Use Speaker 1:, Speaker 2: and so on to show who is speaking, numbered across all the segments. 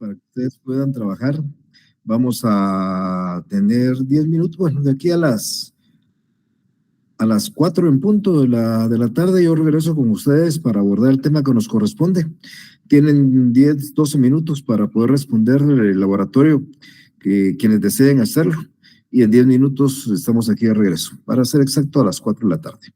Speaker 1: para que ustedes puedan trabajar. Vamos a tener 10 minutos, bueno, de aquí a las 4 en punto de la tarde, yo regreso con ustedes para abordar el tema que nos corresponde. Tienen 10, 12 minutos para poder responder el laboratorio, quienes deseen hacerlo, y en 10 minutos estamos aquí de regreso, para ser exacto a las 4 de la tarde.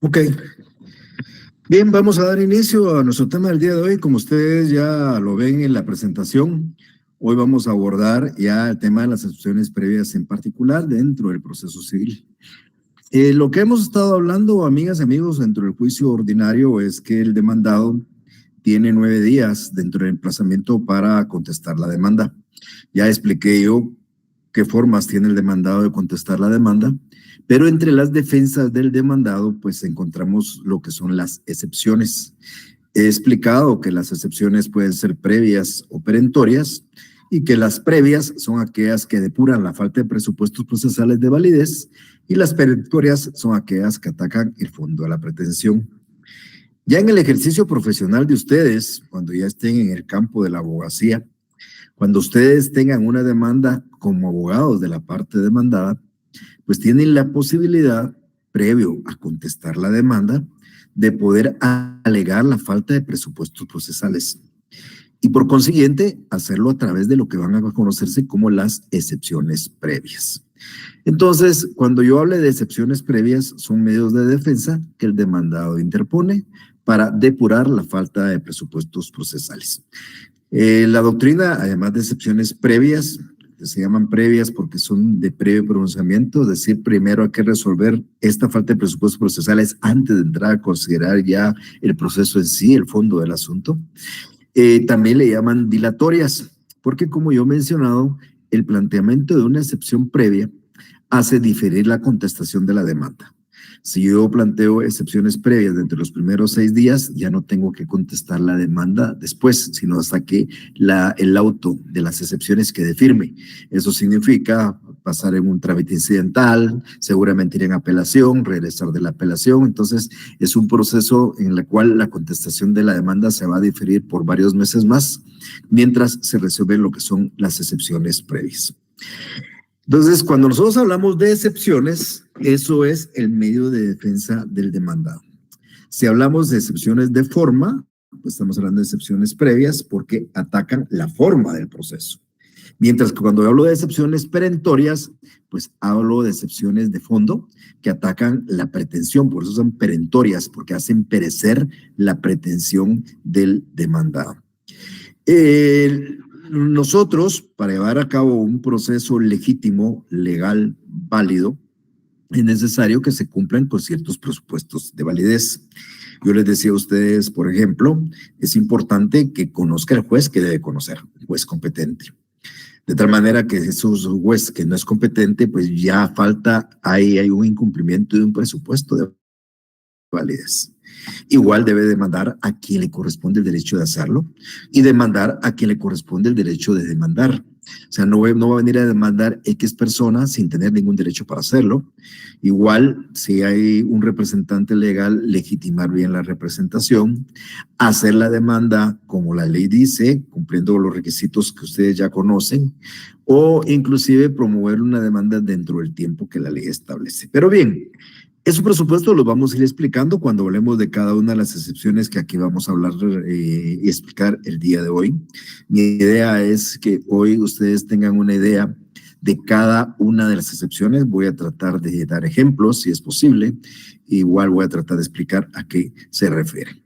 Speaker 1: Ok, bien, vamos a dar inicio a nuestro tema del día de hoy. Como ustedes ya lo ven en la presentación, hoy vamos a abordar ya el tema de las excepciones previas en particular dentro del proceso civil. Lo que hemos estado hablando, amigas y amigos, dentro del juicio ordinario es que el demandado tiene 9 días dentro del emplazamiento para contestar la demanda. Ya expliqué yo qué formas tiene el demandado de contestar la demanda, pero entre las defensas del demandado, pues encontramos lo que son las excepciones. He explicado que las excepciones pueden ser previas o perentorias y que las previas son aquellas que depuran la falta de presupuestos procesales de validez y las perentorias son aquellas que atacan el fondo de la pretensión. Ya en el ejercicio profesional de ustedes, cuando ya estén en el campo de la abogacía, cuando ustedes tengan una demanda como abogados de la parte demandada, pues tienen la posibilidad, previo a contestar la demanda, de poder alegar la falta de presupuestos procesales. Y por consiguiente, hacerlo a través de lo que van a conocerse como las excepciones previas. Entonces, cuando yo hable de excepciones previas, son medios de defensa que el demandado interpone para depurar la falta de presupuestos procesales. La doctrina, además de excepciones previas, que se llaman previas porque son de previo pronunciamiento, es decir, primero hay que resolver esta falta de presupuestos procesales antes de entrar a considerar ya el proceso en sí, el fondo del asunto. También le llaman dilatorias, porque como yo he mencionado, el planteamiento de una excepción previa hace diferir la contestación de la demanda. Si yo planteo excepciones previas dentro de los primeros 6 días, ya no tengo que contestar la demanda después, sino hasta que el auto de las excepciones quede firme. Eso significa pasar en un trámite incidental, seguramente ir en apelación, regresar de la apelación. Entonces, es un proceso en el cual la contestación de la demanda se va a diferir por varios meses más, mientras se resuelven lo que son las excepciones previas. Entonces, cuando nosotros hablamos de excepciones, eso es el medio de defensa del demandado. Si hablamos de excepciones de forma, pues estamos hablando de excepciones previas porque atacan la forma del proceso. Mientras que cuando hablo de excepciones perentorias, pues hablo de excepciones de fondo que atacan la pretensión, por eso son perentorias, porque hacen perecer la pretensión del demandado. Nosotros, para llevar a cabo un proceso legítimo, legal, válido, es necesario que se cumplan con ciertos presupuestos de validez. Yo les decía a ustedes, por ejemplo, es importante que conozca el juez que debe conocer, el juez competente. De tal manera que esos juez que no es competente, pues ya falta, hay un incumplimiento de un presupuesto de validez. Igual debe demandar a quien le corresponde el derecho de hacerlo y demandar a quien le corresponde el derecho de demandar. O sea, no va a venir a demandar X persona sin tener ningún derecho para hacerlo. Igual, si hay un representante legal, legitimar bien la representación, hacer la demanda como la ley dice, cumpliendo los requisitos que ustedes ya conocen, o inclusive promover una demanda dentro del tiempo que la ley establece. Pero bien, esos presupuestos los vamos a ir explicando cuando hablemos de cada una de las excepciones que aquí vamos a hablar y explicar el día de hoy. Mi idea es que hoy ustedes tengan una idea de cada una de las excepciones. Voy a tratar de dar ejemplos si es posible. Igual voy a tratar de explicar a qué se refiere.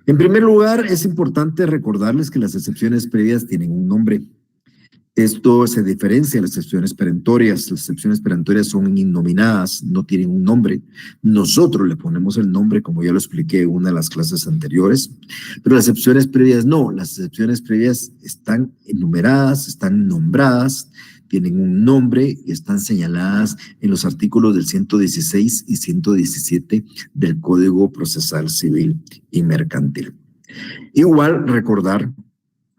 Speaker 1: En primer lugar, es importante recordarles que las excepciones previas tienen un nombre. Esto se diferencia de las excepciones perentorias. Las excepciones perentorias son innominadas, no tienen un nombre. Nosotros le ponemos el nombre, como ya lo expliqué en una de las clases anteriores, pero las excepciones previas no. Las excepciones previas están enumeradas, están nombradas, tienen un nombre y están señaladas en los artículos del 116 y 117 del Código Procesal Civil y Mercantil. Igual recordar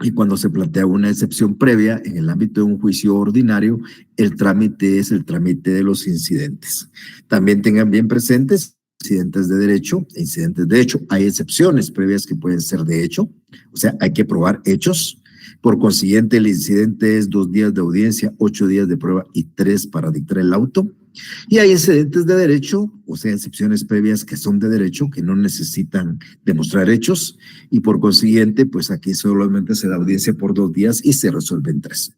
Speaker 1: y cuando se plantea una excepción previa en el ámbito de un juicio ordinario, el trámite es el trámite de los incidentes. También tengan bien presentes incidentes de derecho e incidentes de hecho. Hay excepciones previas que pueden ser de hecho, o sea, hay que probar hechos. Por consiguiente, el incidente es 2 días de audiencia, 8 días de prueba y 3 para dictar el auto. Y hay excedentes de derecho, o sea, excepciones previas que son de derecho, que no necesitan demostrar hechos, y por consiguiente, pues aquí solamente se da audiencia por 2 días y se resuelve en 3.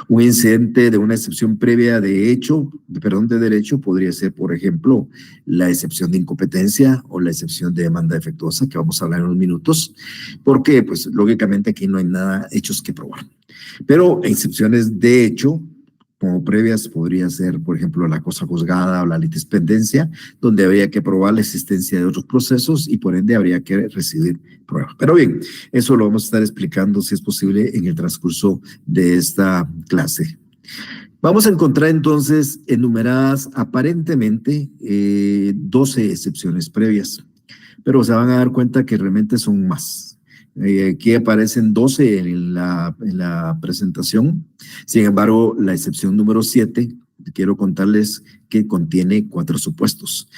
Speaker 1: Un incidente de una excepción previa de hecho, perdón, de derecho, podría ser, por ejemplo, la excepción de incompetencia o la excepción de demanda defectuosa, que vamos a hablar en unos minutos, porque, pues, lógicamente aquí no hay nada hechos que probar. Pero excepciones de hecho, como previas, podría ser, por ejemplo, la cosa juzgada o la litispendencia, donde habría que probar la existencia de otros procesos y por ende habría que recibir pruebas. Pero bien, eso lo vamos a estar explicando, si es posible, en el transcurso de esta clase. Vamos a encontrar entonces enumeradas aparentemente 12 excepciones previas, pero se van a dar cuenta que realmente son más. Aquí aparecen 12 en la presentación. Sin embargo, la excepción número 7, quiero contarles que contiene 4 supuestos.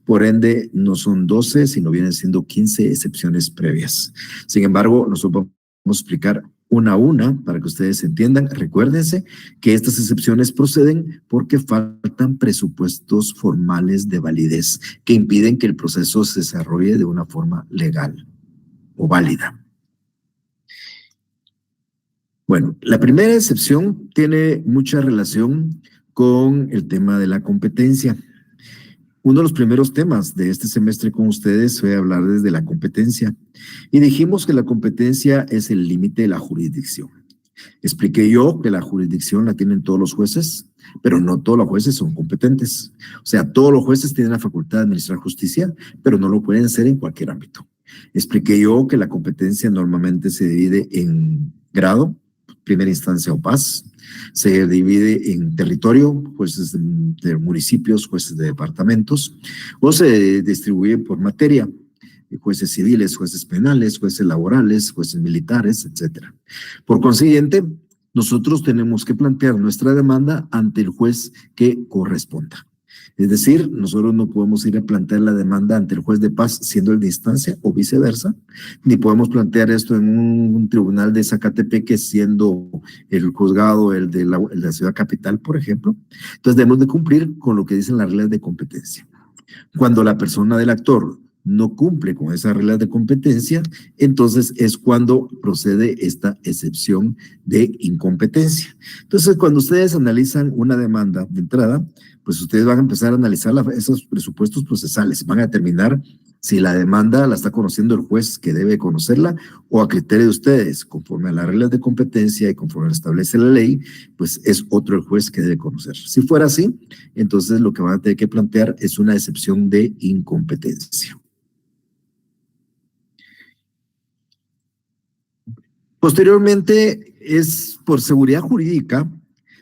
Speaker 1: Por ende, no son 12, sino vienen siendo 15 excepciones previas. Sin embargo, nosotros vamos a explicar una a una para que ustedes entiendan. Recuérdense que estas excepciones proceden porque faltan presupuestos formales de validez que impiden que el proceso se desarrolle de una forma legal o válida. Bueno, la primera excepción tiene mucha relación con el tema de la competencia. Uno de los primeros temas de este semestre con ustedes fue hablar desde la competencia y dijimos que la competencia es el límite de la jurisdicción. Expliqué yo que la jurisdicción la tienen todos los jueces, pero no todos los jueces son competentes. O sea, todos los jueces tienen la facultad de administrar justicia, pero no lo pueden hacer en cualquier ámbito. Expliqué yo que la competencia normalmente se divide en grado, primera instancia o paz, se divide en territorio, jueces de municipios, jueces de departamentos, o se distribuye por materia, jueces civiles, jueces penales, jueces laborales, jueces militares, etcétera. Por consiguiente, nosotros tenemos que plantear nuestra demanda ante el juez que corresponda. Es decir, nosotros no podemos ir a plantear la demanda ante el juez de paz siendo el de instancia o viceversa, ni podemos plantear esto en un tribunal de Zacatepeque siendo el juzgado el de la ciudad capital, por ejemplo. Entonces debemos de cumplir con lo que dicen las reglas de competencia. Cuando la persona del actor no cumple con esas reglas de competencia, entonces es cuando procede esta excepción de incompetencia. Entonces, cuando ustedes analizan una demanda de entrada, pues ustedes van a empezar a analizar esos presupuestos procesales, van a determinar si la demanda la está conociendo el juez que debe conocerla o a criterio de ustedes, conforme a las reglas de competencia y conforme establece la ley, pues es otro el juez que debe conocer. Si fuera así, entonces lo que van a tener que plantear es una excepción de incompetencia. Posteriormente, es por seguridad jurídica,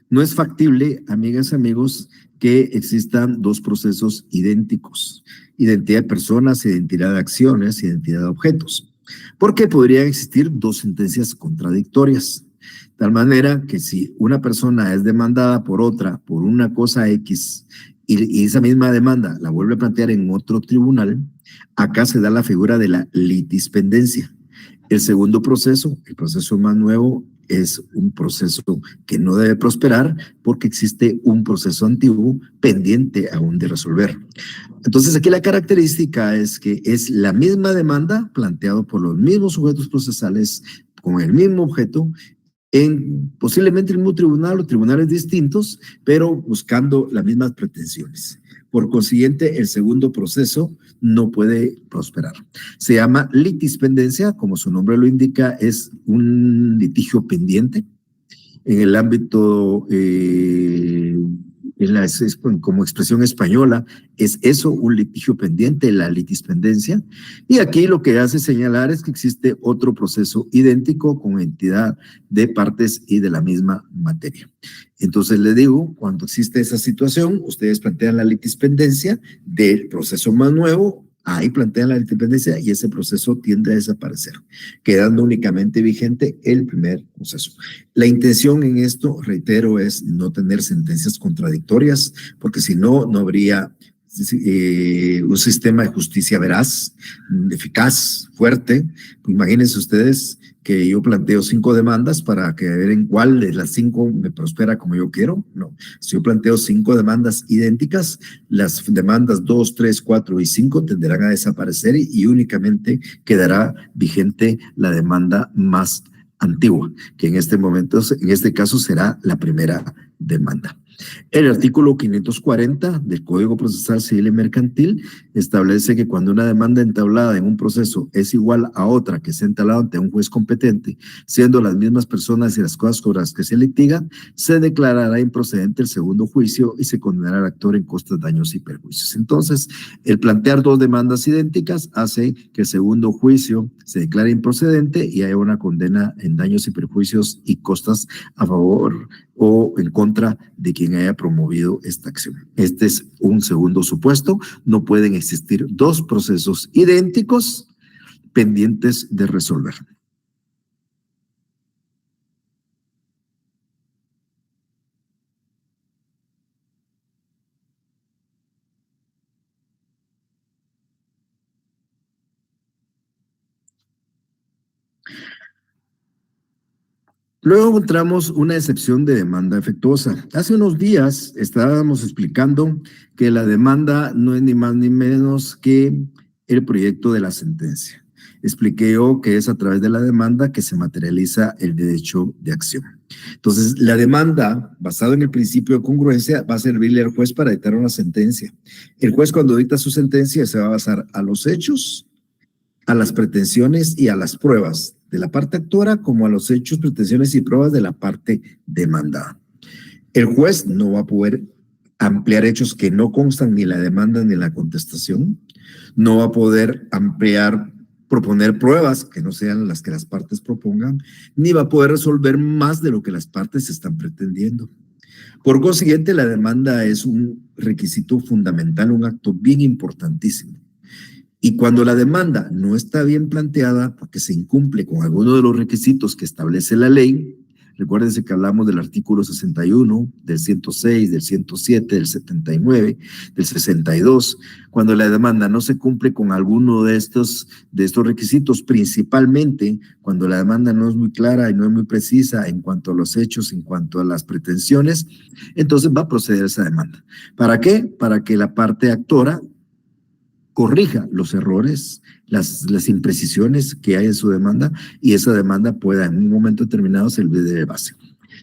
Speaker 1: no es factible, amigas y amigos, que existan 2 procesos idénticos: identidad de personas, identidad de acciones, identidad de objetos, porque podrían existir 2 sentencias contradictorias, de tal manera que si una persona es demandada por otra por una cosa X y esa misma demanda la vuelve a plantear en otro tribunal, acá se da la figura de la litispendencia. El segundo proceso, el proceso más nuevo, es un proceso que no debe prosperar porque existe un proceso antiguo pendiente aún de resolver. Entonces, aquí la característica es que es la misma demanda planteada por los mismos sujetos procesales con el mismo objeto en posiblemente el mismo tribunal o tribunales distintos, pero buscando las mismas pretensiones. Por consiguiente, el segundo proceso no puede prosperar. Se llama litispendencia, como su nombre lo indica, es un litigio pendiente. En el ámbito, como expresión española, es eso, un litigio pendiente, la litispendencia. Y aquí lo que hace señalar es que existe otro proceso idéntico con entidad de partes y de la misma materia. Entonces le digo, cuando existe esa situación, ustedes plantean la litispendencia del proceso más nuevo, ahí plantean la litispendencia y ese proceso tiende a desaparecer, quedando únicamente vigente el primer proceso. La intención en esto, reitero, es no tener sentencias contradictorias, porque si no, no habría un sistema de justicia veraz, eficaz, fuerte. Imagínense ustedes que yo planteo 5 demandas para que ver en cuál de las 5 me prospera como yo quiero. No, si yo planteo 5 demandas idénticas, las demandas 2, 3, 4 y 5 tenderán a desaparecer y únicamente quedará vigente la demanda más antigua, que en este momento, en este caso, será la primera demanda. El artículo 540 del Código Procesal Civil y Mercantil establece que cuando una demanda entablada en un proceso es igual a otra que se ha entablado ante un juez competente, siendo las mismas personas y las cosas sobre las que se litigan, se declarará improcedente el segundo juicio y se condenará al actor en costas, daños y perjuicios. Entonces, el plantear 2 demandas idénticas hace que el segundo juicio se declare improcedente y haya una condena en daños y perjuicios y costas a favor o en contra de quien haya promovido esta acción. Este es un segundo supuesto. No pueden existir 2 procesos idénticos pendientes de resolver. Luego encontramos una excepción de demanda efectuosa. Hace unos días estábamos explicando que la demanda no es ni más ni menos que el proyecto de la sentencia. Expliqué yo que es a través de la demanda que se materializa el derecho de acción. Entonces, la demanda, basada en el principio de congruencia, va a servirle al juez para dictar una sentencia. El juez, cuando dicta su sentencia, se va a basar a los hechos, a las pretensiones y a las pruebas de la parte actora, como a los hechos, pretensiones y pruebas de la parte demandada. El juez no va a poder ampliar hechos que no constan ni en la demanda ni en la contestación, no va a poder proponer pruebas que no sean las que las partes propongan, ni va a poder resolver más de lo que las partes están pretendiendo. Por consiguiente, la demanda es un requisito fundamental, un acto bien importantísimo. Y cuando la demanda no está bien planteada, porque se incumple con alguno de los requisitos que establece la ley, recuérdense que hablamos del artículo 61, del 106, del 107, del 79, del 62, cuando la demanda no se cumple con alguno de estos requisitos, principalmente cuando la demanda no es muy clara y no es muy precisa en cuanto a los hechos, en cuanto a las pretensiones, entonces va a proceder esa demanda. ¿Para qué? Para que la parte actora corrija los errores, las imprecisiones que hay en su demanda y esa demanda pueda en un momento determinado servir de base.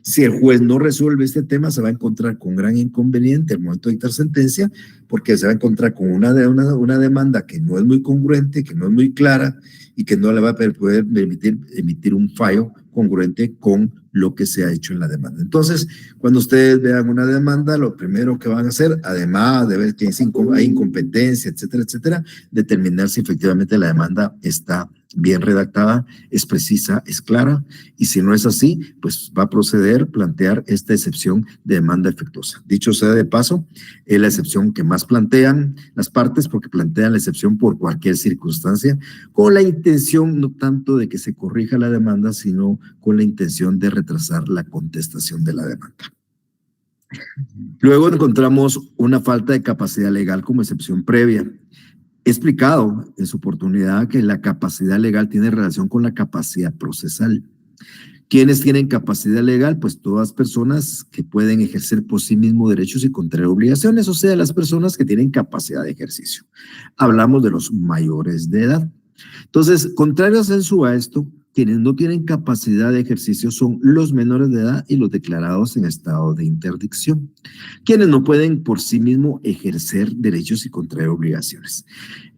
Speaker 1: Si el juez no resuelve este tema, se va a encontrar con gran inconveniente al momento de dictar sentencia, porque se va a encontrar con una demanda que no es muy congruente, que no es muy clara y que no le va a poder permitir emitir un fallo congruente con lo que se ha hecho en la demanda. Entonces, cuando ustedes vean una demanda, lo primero que van a hacer, además de ver que hay incompetencia, etcétera, etcétera, determinar si efectivamente la demanda está bien redactada, es precisa, es clara, y si no es así, pues va a proceder a plantear esta excepción de demanda efectuosa. Dicho sea de paso, es la excepción que más plantean las partes porque plantean la excepción por cualquier circunstancia, con la intención no tanto de que se corrija la demanda, sino con la intención de retrasar la contestación de la demanda. Luego encontramos una falta de capacidad legal como excepción previa. He explicado en su oportunidad que la capacidad legal tiene relación con la capacidad procesal. ¿Quiénes tienen capacidad legal? Pues todas personas que pueden ejercer por sí mismos derechos y contraer obligaciones, o sea, las personas que tienen capacidad de ejercicio. Hablamos de los mayores de edad. Entonces, contrario a esto, quienes no tienen capacidad de ejercicio son los menores de edad y los declarados en estado de interdicción, quienes no pueden por sí mismos ejercer derechos y contraer obligaciones.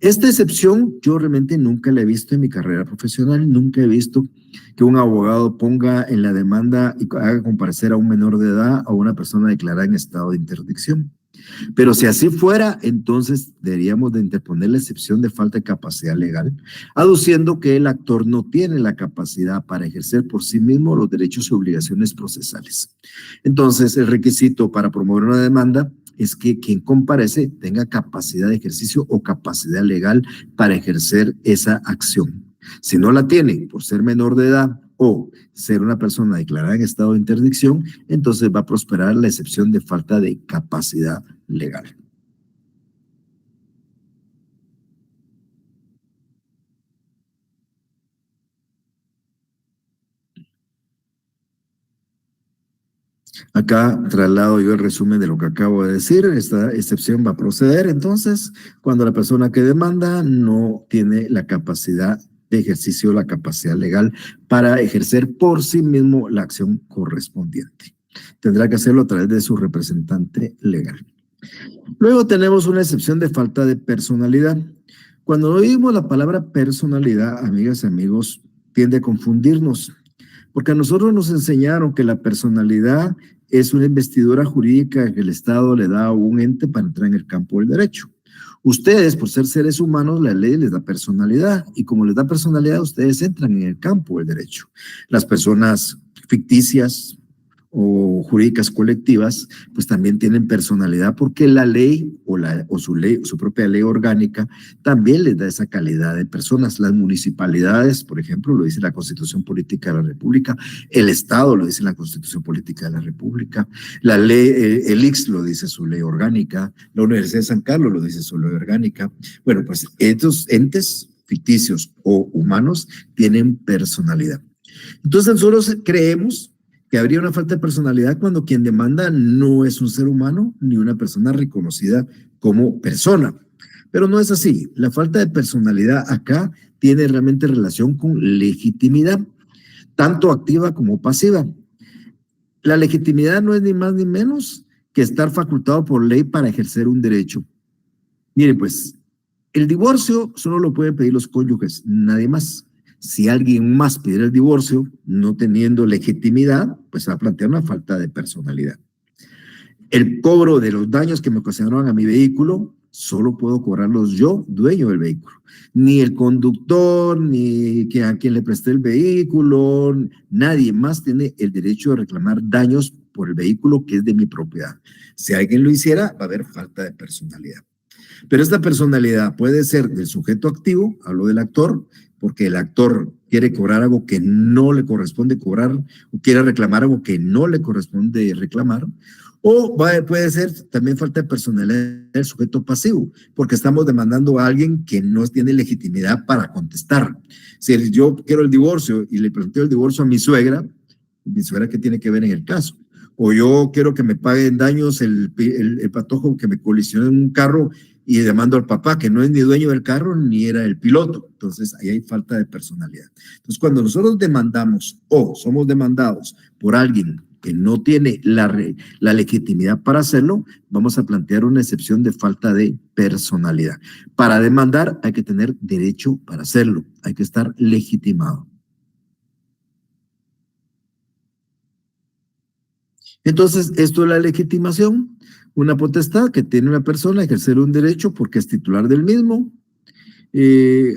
Speaker 1: Esta excepción yo realmente nunca la he visto en mi carrera profesional, nunca he visto que un abogado ponga en la demanda y haga comparecer a un menor de edad o a una persona declarada en estado de interdicción. Pero si así fuera, entonces deberíamos de interponer la excepción de falta de capacidad legal, aduciendo que el actor no tiene la capacidad para ejercer por sí mismo los derechos y obligaciones procesales. Entonces, el requisito para promover una demanda es que quien comparece tenga capacidad de ejercicio o capacidad legal para ejercer esa acción. Si no la tiene por ser menor de edad o ser una persona declarada en estado de interdicción, entonces va a prosperar la excepción de falta de capacidad legal. Acá traslado yo el resumen de lo que acabo de decir. Esta excepción va a proceder entonces cuando la persona que demanda no tiene la capacidad de ejercicio, la capacidad legal para ejercer por sí mismo la acción correspondiente. Tendrá que hacerlo a través de su representante legal. Luego tenemos una excepción de falta de personalidad. Cuando oímos la palabra personalidad, amigas y amigos, tiende a confundirnos, porque a nosotros nos enseñaron que la personalidad es una investidura jurídica que el Estado le da a un ente para entrar en el campo del derecho. Ustedes, por ser seres humanos, la ley les da personalidad, y como les da personalidad, ustedes entran en el campo del derecho. Las personas ficticias o jurídicas colectivas, pues también tienen personalidad porque la ley o su ley, su propia ley orgánica también les da esa calidad de personas. Las municipalidades, por ejemplo, lo dice la Constitución Política de la República, el Estado lo dice la Constitución Política de la República, la ley, el ICS lo dice su ley orgánica, la Universidad de San Carlos lo dice su ley orgánica. Bueno, pues estos entes ficticios o humanos tienen personalidad. Entonces nosotros creemos que habría una falta de personalidad cuando quien demanda no es un ser humano ni una persona reconocida como persona. Pero no es así. La falta de personalidad acá tiene realmente relación con legitimidad, tanto activa como pasiva. La legitimidad no es ni más ni menos que estar facultado por ley para ejercer un derecho. Miren, pues, el divorcio solo lo pueden pedir los cónyuges, nadie más. Si alguien más pidiera el divorcio, no teniendo legitimidad, pues va a plantear una falta de personalidad. El cobro de los daños que me ocasionaron a mi vehículo, solo puedo cobrarlos yo, dueño del vehículo. Ni el conductor, ni a quien le presté el vehículo, nadie más tiene el derecho de reclamar daños por el vehículo que es de mi propiedad. Si alguien lo hiciera, va a haber falta de personalidad. Pero esta personalidad puede ser del sujeto activo, hablo del actor, porque el actor quiere cobrar algo que no le corresponde cobrar o quiere reclamar algo que no le corresponde reclamar, o puede ser también falta de personalidad del sujeto pasivo, porque estamos demandando a alguien que no tiene legitimidad para contestar. Si yo quiero el divorcio y le planteo el divorcio a mi suegra ¿qué tiene que ver en el caso? O yo quiero que me paguen daños el patojo que me colisionó en un carro y demando al papá, que no es ni dueño del carro ni era el piloto. Entonces, ahí hay falta de personalidad. Entonces, cuando nosotros demandamos o somos demandados por alguien que no tiene la legitimidad para hacerlo, vamos a plantear una excepción de falta de personalidad. Para demandar hay que tener derecho para hacerlo, hay que estar legitimado. Entonces, esto es la legitimación, una potestad que tiene una persona a ejercer un derecho porque es titular del mismo,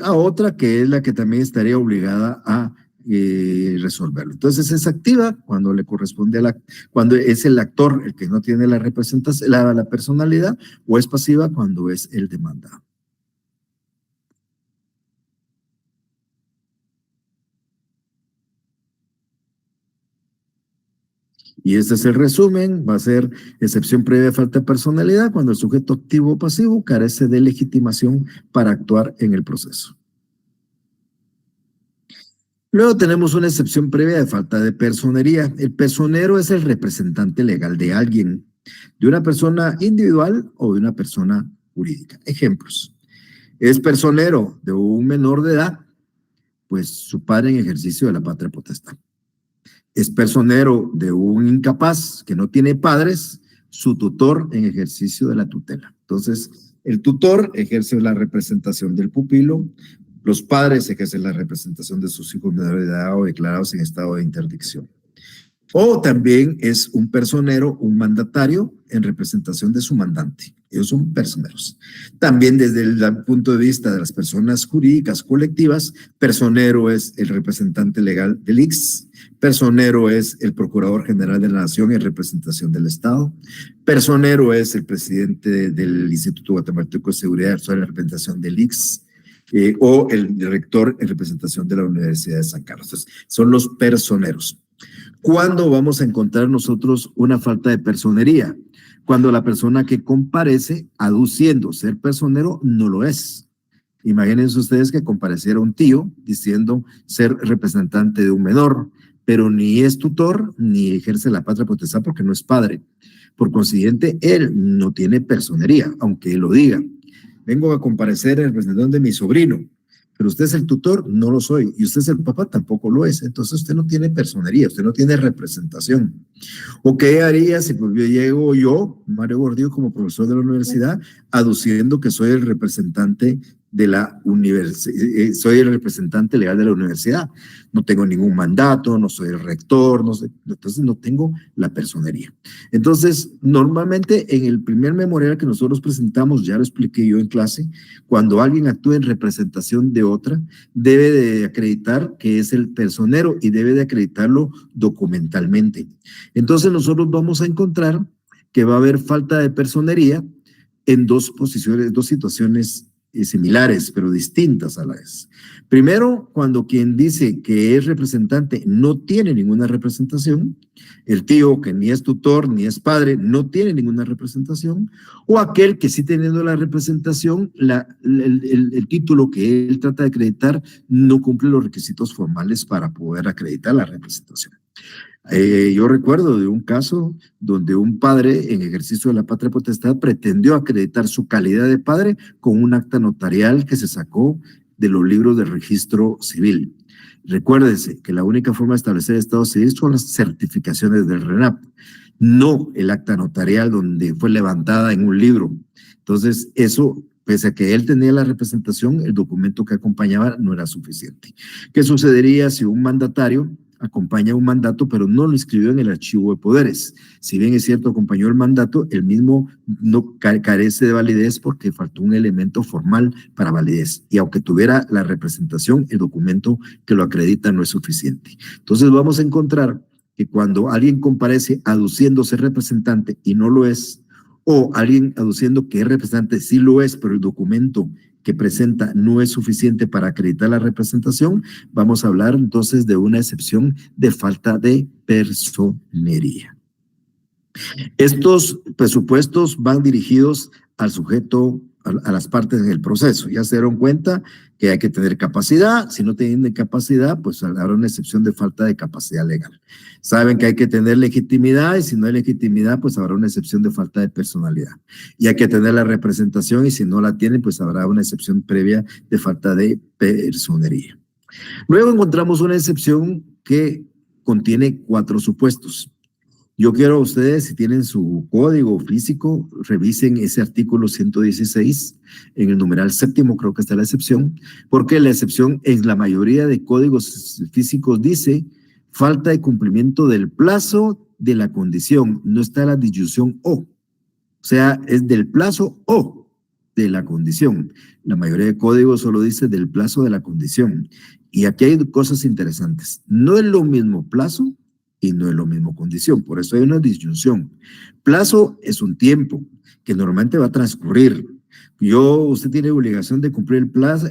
Speaker 1: a otra que es la que también estaría obligada a resolverlo. Entonces es activa cuando le corresponde cuando es el actor el que no tiene la representación, la personalidad, o es pasiva cuando es el demandado. Y este es el resumen, va a ser excepción previa de falta de personalidad cuando el sujeto activo o pasivo carece de legitimación para actuar en el proceso. Luego tenemos una excepción previa de falta de personería. El personero es el representante legal de alguien, de una persona individual o de una persona jurídica. Ejemplos. Es personero de un menor de edad, pues su padre en ejercicio de la patria potestad. Es personero de un incapaz que no tiene padres, su tutor en ejercicio de la tutela. Entonces, el tutor ejerce la representación del pupilo, los padres ejercen la representación de sus hijos menores de edad o declarados en estado de interdicción. O también es un personero, un mandatario en representación de su mandante. Ellos son personeros. También desde el punto de vista de las personas jurídicas colectivas, personero es el representante legal del ICS, personero es el Procurador General de la Nación en representación del Estado, personero es el presidente del Instituto Guatemalteco de Seguridad en representación del ICS, o el rector en representación de la Universidad de San Carlos. Entonces, son los personeros. ¿Cuándo vamos a encontrar nosotros una falta de personería? Cuando la persona que comparece aduciendo ser personero no lo es. Imagínense ustedes que compareciera un tío diciendo ser representante de un menor, pero ni es tutor ni ejerce la patria potestad porque no es padre. Por consiguiente, él no tiene personería, aunque él lo diga. Vengo a comparecer en representación de mi sobrino, pero usted es el tutor, no lo soy, y usted es el papá, tampoco lo es. Entonces usted no tiene personería, usted no tiene representación. ¿O qué haría si pues, llego yo, Mario Gordillo, como profesor de la universidad, aduciendo que soy el representante de la universidad, soy el representante legal de la universidad? No tengo ningún mandato, no soy el rector, no sé, entonces no tengo la personería. Entonces, normalmente en el primer memorial que nosotros presentamos, ya lo expliqué yo en clase, cuando alguien actúa en representación de otra, debe de acreditar que es el personero y debe de acreditarlo documentalmente. Entonces nosotros vamos a encontrar que va a haber falta de personería en dos posiciones, dos situaciones similares, pero distintas a la vez. Primero, cuando quien dice que es representante no tiene ninguna representación, el tío que ni es tutor ni es padre no tiene ninguna representación, o aquel que sí teniendo la representación, el título que él trata de acreditar no cumple los requisitos formales para poder acreditar la representación. Yo recuerdo de un caso donde un padre en ejercicio de la patria potestad pretendió acreditar su calidad de padre con un acta notarial que se sacó de los libros de registro civil. Recuérdense que la única forma de establecer estado civil son las certificaciones del RENAP, no el acta notarial donde fue levantada en un libro. Entonces, eso, pese a que él tenía la representación, el documento que acompañaba no era suficiente. ¿Qué sucedería si un mandatario acompaña un mandato, pero no lo inscribió en el archivo de poderes? Si bien es cierto, acompañó el mandato, el mismo no carece de validez porque faltó un elemento formal para validez. Y aunque tuviera la representación, el documento que lo acredita no es suficiente. Entonces vamos a encontrar que cuando alguien comparece aduciéndose representante y no lo es, o alguien aduciendo que es representante, sí lo es, pero el documento que presenta no es suficiente para acreditar la representación, vamos a hablar entonces de una excepción de falta de personería. Estos presupuestos van dirigidos al sujeto, a las partes del proceso. Ya se dieron cuenta que hay que tener capacidad. Si no tienen capacidad, pues habrá una excepción de falta de capacidad legal. Saben que hay que tener legitimidad y si no hay legitimidad, pues habrá una excepción de falta de personalidad. Y hay que tener la representación y si no la tienen, pues habrá una excepción previa de falta de personería. Luego encontramos una excepción que contiene 4 supuestos. Yo quiero a ustedes, si tienen su código físico, revisen ese artículo 116, en el numeral 7º creo que está la excepción, porque la excepción en la mayoría de códigos físicos dice falta de cumplimiento del plazo de la condición, no está la disyunción o sea, es del plazo o de la condición. La mayoría de códigos solo dice del plazo de la condición. Y aquí hay cosas interesantes. No es lo mismo plazo y no es lo mismo condición. Por eso hay una disyunción. Plazo es un tiempo que normalmente va a transcurrir. Usted tiene obligación de cumplir el plazo,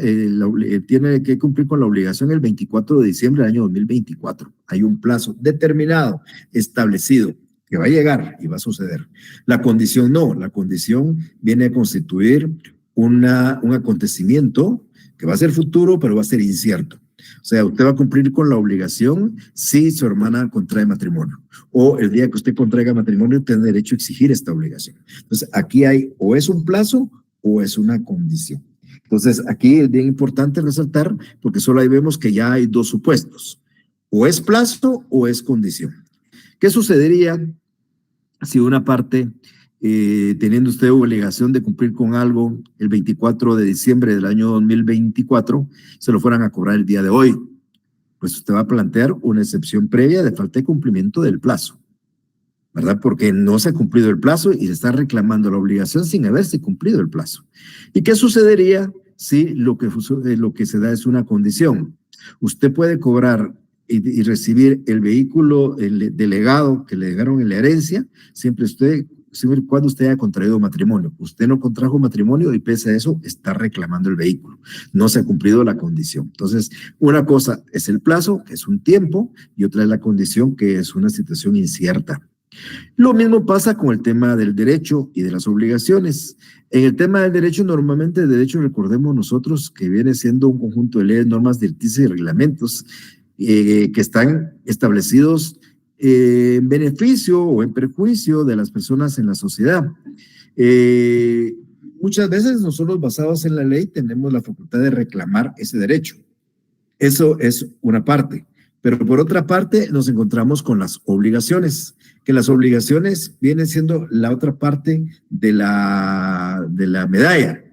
Speaker 1: tiene que cumplir con la obligación el 24 de diciembre del año 2024. Hay un plazo determinado, establecido, que va a llegar y va a suceder. La condición no, la condición viene a constituir un acontecimiento que va a ser futuro, pero va a ser incierto. O sea, usted va a cumplir con la obligación si su hermana contrae matrimonio. O el día que usted contraiga matrimonio, tiene derecho a exigir esta obligación. Entonces, aquí hay o es un plazo o es una condición. Entonces, aquí es bien importante resaltar, porque solo ahí vemos que ya hay 2 supuestos. O es plazo o es condición. ¿Qué sucedería si una parte, teniendo usted obligación de cumplir con algo el 24 de diciembre del año 2024, se lo fueran a cobrar el día de hoy? Pues usted va a plantear una excepción previa de falta de cumplimiento del plazo, ¿verdad? Porque no se ha cumplido el plazo y se está reclamando la obligación sin haberse cumplido el plazo. ¿Y qué sucedería si lo que se da es una condición? Usted puede cobrar y recibir el vehículo delegado que le dejaron en la herencia, siempre cuando usted haya contraído matrimonio. Usted no contrajo matrimonio y pese a eso está reclamando el vehículo. No se ha cumplido la condición. Entonces, una cosa es el plazo, que es un tiempo, y otra es la condición, que es una situación incierta. Lo mismo pasa con el tema del derecho y de las obligaciones. En el tema del derecho, normalmente el derecho, recordemos nosotros, que viene siendo un conjunto de leyes, normas, directrices y reglamentos que están establecidos en beneficio o en perjuicio de las personas en la sociedad. Muchas veces nosotros, basados en la ley, tenemos la facultad de reclamar ese derecho. Eso es una parte. Pero por otra parte, nos encontramos con las obligaciones, que las obligaciones vienen siendo la otra parte de la medalla.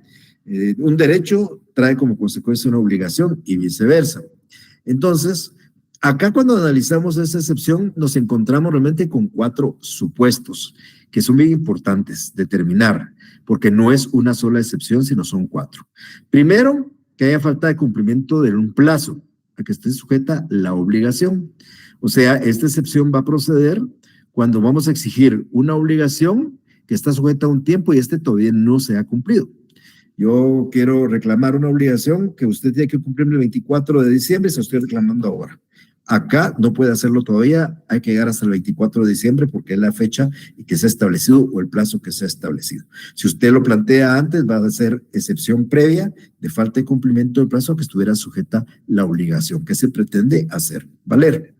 Speaker 1: Un derecho trae como consecuencia una obligación y viceversa. Entonces, acá cuando analizamos esa excepción, nos encontramos realmente con 4 supuestos que son bien importantes determinar, porque no es una sola excepción, sino son 4. Primero, que haya falta de cumplimiento de un plazo a que esté sujeta la obligación. O sea, esta excepción va a proceder cuando vamos a exigir una obligación que está sujeta a un tiempo y este todavía no se ha cumplido. Yo quiero reclamar una obligación que usted tiene que cumplir el 24 de diciembre y se lo estoy reclamando ahora. Acá no puede hacerlo todavía, hay que llegar hasta el 24 de diciembre porque es la fecha que se ha establecido o el plazo que se ha establecido. Si usted lo plantea antes, va a ser excepción previa de falta de cumplimiento del plazo que estuviera sujeta la obligación que se pretende hacer valer.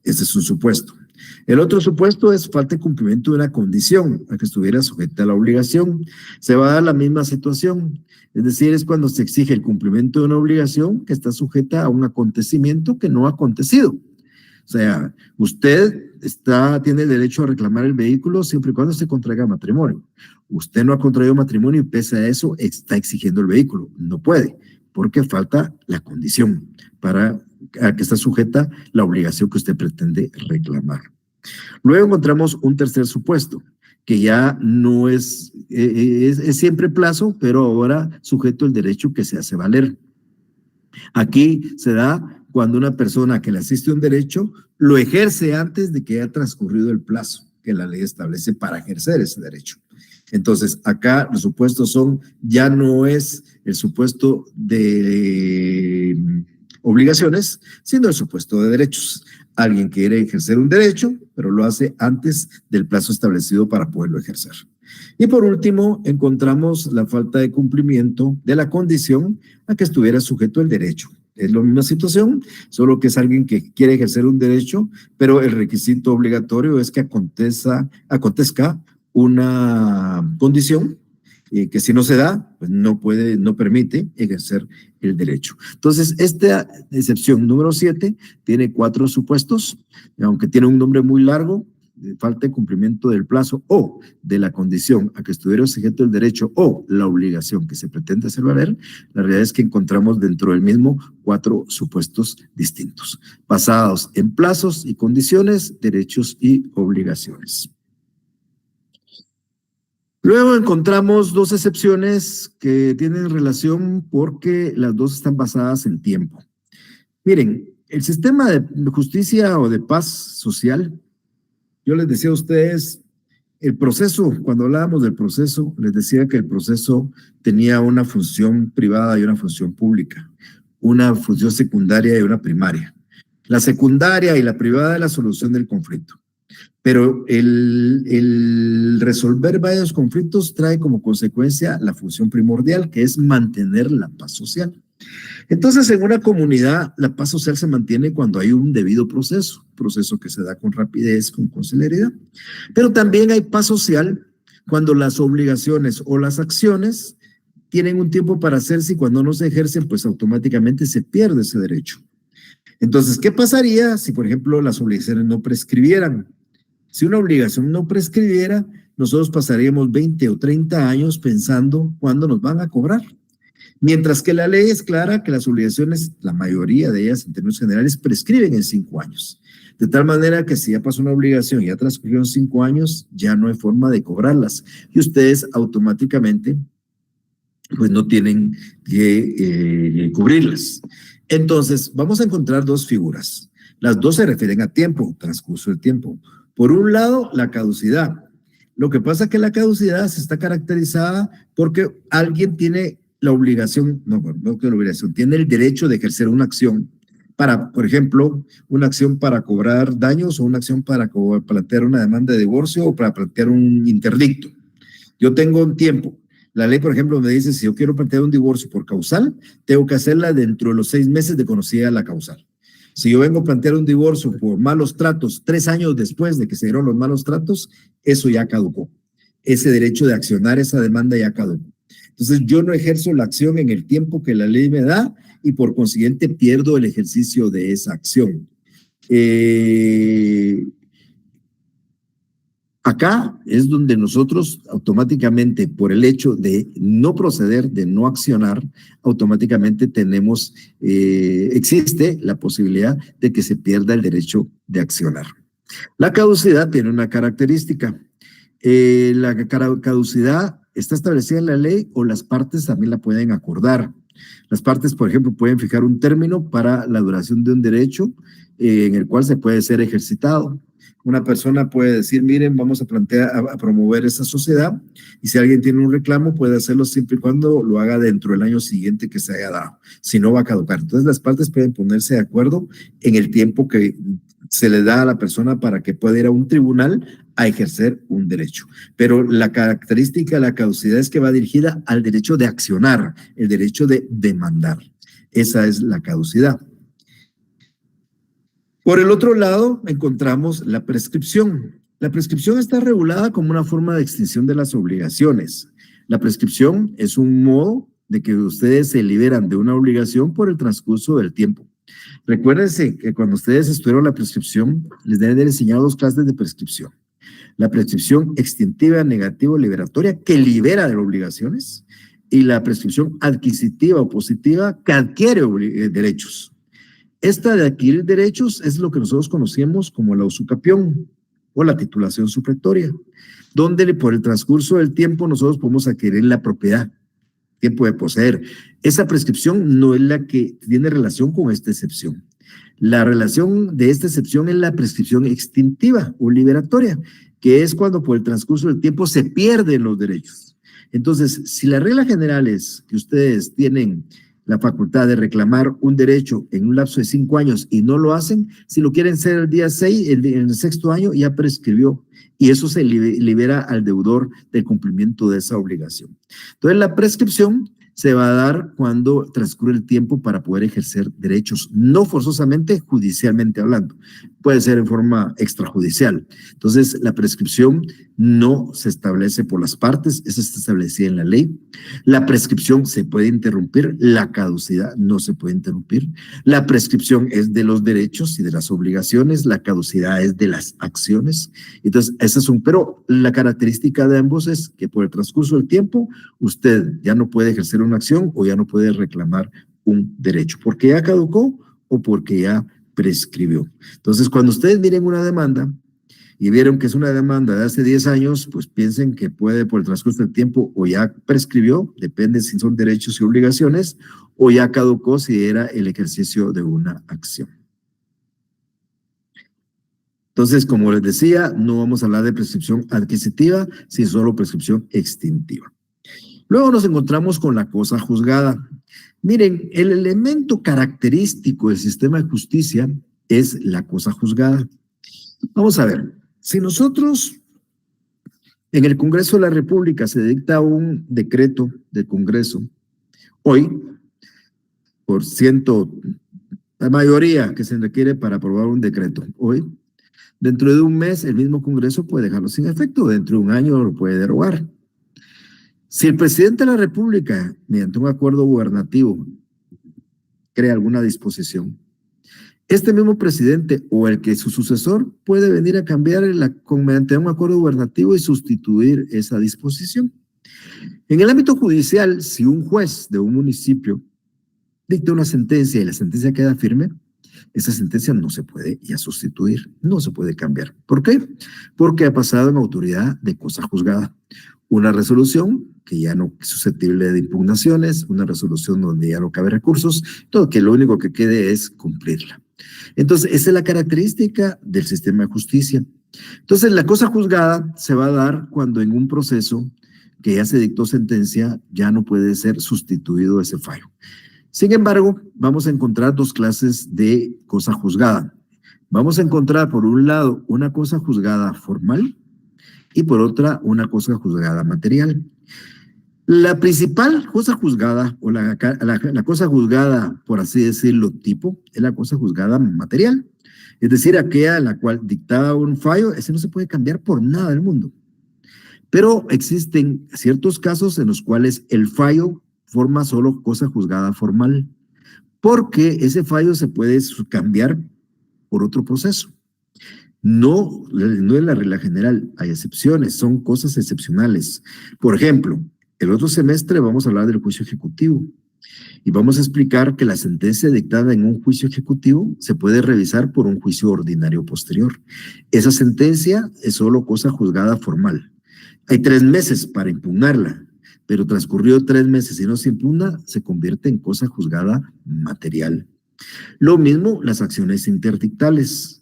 Speaker 1: Ese es un supuesto. El otro supuesto es falta de cumplimiento de una condición a que estuviera sujeta la obligación. Se va a dar la misma situación. Es decir, es cuando se exige el cumplimiento de una obligación que está sujeta a un acontecimiento que no ha acontecido. O sea, usted tiene el derecho a reclamar el vehículo siempre y cuando se contraiga matrimonio. Usted no ha contraído matrimonio y pese a eso está exigiendo el vehículo. No puede, porque falta la condición a que está sujeta la obligación que usted pretende reclamar. Luego encontramos un tercer supuesto, que ya no es siempre plazo, pero ahora sujeto al derecho que se hace valer. Aquí se da cuando una persona que le asiste un derecho lo ejerce antes de que haya transcurrido el plazo que la ley establece para ejercer ese derecho. Entonces, acá los supuestos ya no es el supuesto de obligaciones, sino el supuesto de derechos. Alguien quiere ejercer un derecho, pero lo hace antes del plazo establecido para poderlo ejercer. Y por último, encontramos la falta de cumplimiento de la condición a que estuviera sujeto el derecho. Es la misma situación, solo que es alguien que quiere ejercer un derecho, pero el requisito obligatorio es que acontezca una condición que si no se da, pues no permite ejercer el derecho. Entonces, esta excepción número 7 tiene 4 supuestos, aunque tiene un nombre muy largo, falta de cumplimiento del plazo o de la condición a que estuviera sujeto el derecho o la obligación que se pretende hacer valer. La realidad es que encontramos dentro del mismo 4 supuestos distintos, basados en plazos y condiciones, derechos y obligaciones. Luego encontramos 2 excepciones que tienen relación porque las 2 están basadas en tiempo. Miren, el sistema de justicia o de paz social, yo les decía a ustedes, el proceso, cuando hablábamos del proceso, les decía que el proceso tenía una función privada y una función pública, una función secundaria y una primaria. La secundaria y la privada es la solución del conflicto. Pero el resolver varios conflictos trae como consecuencia la función primordial, que es mantener la paz social. Entonces, en una comunidad, la paz social se mantiene cuando hay un debido proceso que se da con rapidez, con celeridad. Pero también hay paz social cuando las obligaciones o las acciones tienen un tiempo para hacerse y cuando no se ejercen, pues automáticamente se pierde ese derecho. Entonces, ¿qué pasaría si, por ejemplo, las obligaciones no prescribieran? Si una obligación no prescribiera, nosotros pasaríamos 20 o 30 años pensando cuándo nos van a cobrar. Mientras que la ley es clara que las obligaciones, la mayoría de ellas en términos generales, prescriben en 5 años. De tal manera que si ya pasó una obligación y ya transcurrieron 5 años, ya no hay forma de cobrarlas. Y ustedes automáticamente, pues no tienen que cubrirlas. Entonces, vamos a encontrar 2 figuras. Las 2 se refieren a tiempo, transcurso del tiempo. Por un lado, la caducidad. Lo que pasa es que la caducidad se está caracterizada porque alguien tiene la obligación, no que la obligación, tiene el derecho de ejercer una acción para, por ejemplo, una acción para cobrar daños o una acción para plantear una demanda de divorcio o para plantear un interdicto. Yo tengo un tiempo. La ley, por ejemplo, me dice, si yo quiero plantear un divorcio por causal, tengo que hacerla dentro de los 6 meses de conocida la causal. Si yo vengo a plantear un divorcio por malos tratos 3 años después de que se dieron los malos tratos, eso ya caducó. Ese derecho de accionar esa demanda ya caducó. Entonces, yo no ejerzo la acción en el tiempo que la ley me da y por consiguiente pierdo el ejercicio de esa acción. Acá es donde nosotros automáticamente, por el hecho de no proceder, de no accionar, automáticamente tenemos, existe la posibilidad de que se pierda el derecho de accionar. La caducidad tiene una característica. La caducidad está establecida en la ley o las partes también la pueden acordar. Las partes, por ejemplo, pueden fijar un término para la duración de un derecho en el cual se puede ser ejercitado. Una persona puede decir, miren, vamos a plantear, a promover esa sociedad, y si alguien tiene un reclamo puede hacerlo siempre y cuando lo haga dentro del año siguiente que se haya dado, si no va a caducar. Entonces las partes pueden ponerse de acuerdo en el tiempo que se le da a la persona para que pueda ir a un tribunal a ejercer un derecho. Pero la característica de la caducidad es que va dirigida al derecho de accionar, el derecho de demandar. Esa es la caducidad. Por el otro lado, encontramos la prescripción. La prescripción está regulada como una forma de extinción de las obligaciones. La prescripción es un modo de que ustedes se liberan de una obligación por el transcurso del tiempo. Recuérdense que cuando ustedes estudiaron la prescripción, les deben haber enseñado 2 clases de prescripción. La prescripción extintiva, negativa o liberatoria, que libera de obligaciones, y la prescripción adquisitiva o positiva, que adquiere derechos. Esta de adquirir derechos es lo que nosotros conocemos como la usucapión o la titulación supletoria, donde por el transcurso del tiempo nosotros podemos adquirir la propiedad, tiempo de poseer. Esa prescripción no es la que tiene relación con esta excepción. La relación de esta excepción es la prescripción extintiva o liberatoria, que es cuando por el transcurso del tiempo se pierden los derechos. Entonces, si la regla general es que ustedes tienen la facultad de reclamar un derecho en un lapso de 5 años y no lo hacen, si lo quieren hacer el día 6, en el 6º año ya prescribió, y eso se libera al deudor del cumplimiento de esa obligación. Entonces, la prescripción se va a dar cuando transcurre el tiempo para poder ejercer derechos, no forzosamente judicialmente hablando, puede ser en forma extrajudicial. Entonces, la prescripción no se establece por las partes, eso está establecido en la ley. La prescripción se puede interrumpir, la caducidad no se puede interrumpir. La prescripción es de los derechos y de las obligaciones, la caducidad es de las acciones. Entonces, esas son, pero la característica de ambos es que por el transcurso del tiempo, usted ya no puede ejercer una acción o ya no puede reclamar un derecho, porque ya caducó o porque ya prescribió. Entonces, cuando ustedes miren una demanda y vieron que es una demanda de hace 10 años, pues piensen que puede por el transcurso del tiempo o ya prescribió, depende si son derechos y obligaciones, o ya caducó si era el ejercicio de una acción. Entonces, como les decía, no vamos a hablar de prescripción adquisitiva, sino solo prescripción extintiva. Luego nos encontramos con la cosa juzgada. Miren, el elemento característico del sistema de justicia es la cosa juzgada. Vamos a ver, si nosotros en el Congreso de la República se dicta un decreto del Congreso, hoy, por la mayoría que se requiere para aprobar un decreto, hoy, dentro de un mes el mismo Congreso puede dejarlo sin efecto, dentro de un año lo puede derogar. Si el presidente de la República, mediante un acuerdo gubernativo, crea alguna disposición, este mismo presidente o el que es su sucesor puede venir a cambiar mediante un acuerdo gubernativo y sustituir esa disposición. En el ámbito judicial, si un juez de un municipio dicta una sentencia y la sentencia queda firme, esa sentencia no se puede ya sustituir, no se puede cambiar. ¿Por qué? Porque ha pasado en autoridad de cosa juzgada. Una resolución que ya no es susceptible de impugnaciones, una resolución donde ya no cabe recursos, todo que lo único que quede es cumplirla. Entonces, esa es la característica del sistema de justicia. Entonces, la cosa juzgada se va a dar cuando en un proceso que ya se dictó sentencia ya no puede ser sustituido ese fallo. Sin embargo, vamos a encontrar 2 clases de cosa juzgada. Vamos a encontrar, por un lado, una cosa juzgada formal y por otra, una cosa juzgada material. La principal cosa juzgada, o la cosa juzgada, por así decirlo, tipo, es la cosa juzgada material. Es decir, aquella en la cual dictada un fallo, ese no se puede cambiar por nada del mundo. Pero existen ciertos casos en los cuales el fallo forma solo cosa juzgada formal, porque ese fallo se puede cambiar por otro proceso. No es la regla general, hay excepciones, son cosas excepcionales. Por ejemplo, el otro semestre vamos a hablar del juicio ejecutivo y vamos a explicar que la sentencia dictada en un juicio ejecutivo se puede revisar por un juicio ordinario posterior. Esa sentencia es solo cosa juzgada formal. Hay 3 meses para impugnarla, pero transcurrió 3 meses y no se impugna, se convierte en cosa juzgada material. Lo mismo las acciones interdictales.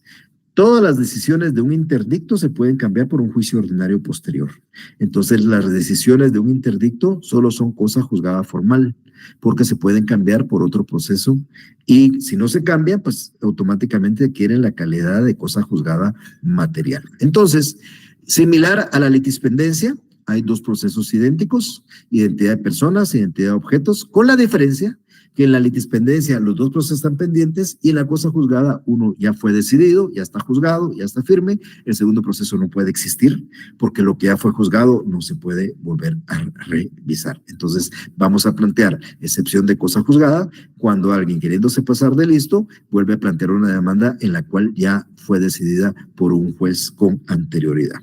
Speaker 1: Todas las decisiones de un interdicto se pueden cambiar por un juicio ordinario posterior. Entonces, las decisiones de un interdicto solo son cosa juzgada formal, porque se pueden cambiar por otro proceso y si no se cambian, pues automáticamente adquieren la calidad de cosa juzgada material. Entonces, similar a la litispendencia, hay 2 procesos idénticos, identidad de personas, identidad de objetos, con la diferencia que en la litispendencia los 2 procesos están pendientes y en la cosa juzgada uno ya fue decidido, ya está juzgado, ya está firme, el segundo proceso no puede existir porque lo que ya fue juzgado no se puede volver a revisar. Entonces vamos a plantear excepción de cosa juzgada cuando alguien queriéndose pasar de listo vuelve a plantear una demanda en la cual ya fue decidida por un juez con anterioridad.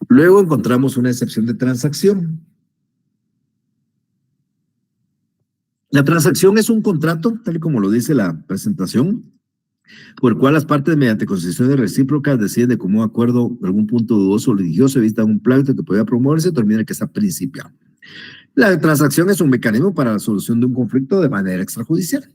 Speaker 1: Luego encontramos una excepción de transacción. La transacción es un contrato, tal y como lo dice la presentación, por el cual las partes mediante concesiones recíprocas deciden de común acuerdo algún punto dudoso o litigioso evita un pleito que podría promoverse, termina que está principiado. La transacción es un mecanismo para la solución de un conflicto de manera extrajudicial.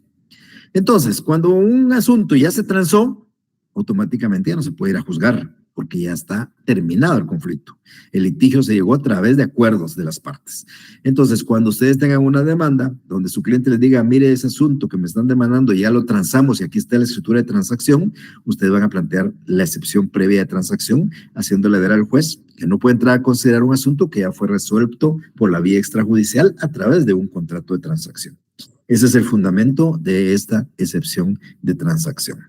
Speaker 1: Entonces, cuando un asunto ya se transó, automáticamente ya no se puede ir a juzgar, porque ya está terminado el conflicto. El litigio se llegó a través de acuerdos de las partes. Entonces, cuando ustedes tengan una demanda, donde su cliente les diga, mire ese asunto que me están demandando, ya lo transamos y aquí está la escritura de transacción, ustedes van a plantear la excepción previa de transacción, haciéndole ver al juez que no puede entrar a considerar un asunto que ya fue resuelto por la vía extrajudicial a través de un contrato de transacción. Ese es el fundamento de esta excepción de transacción.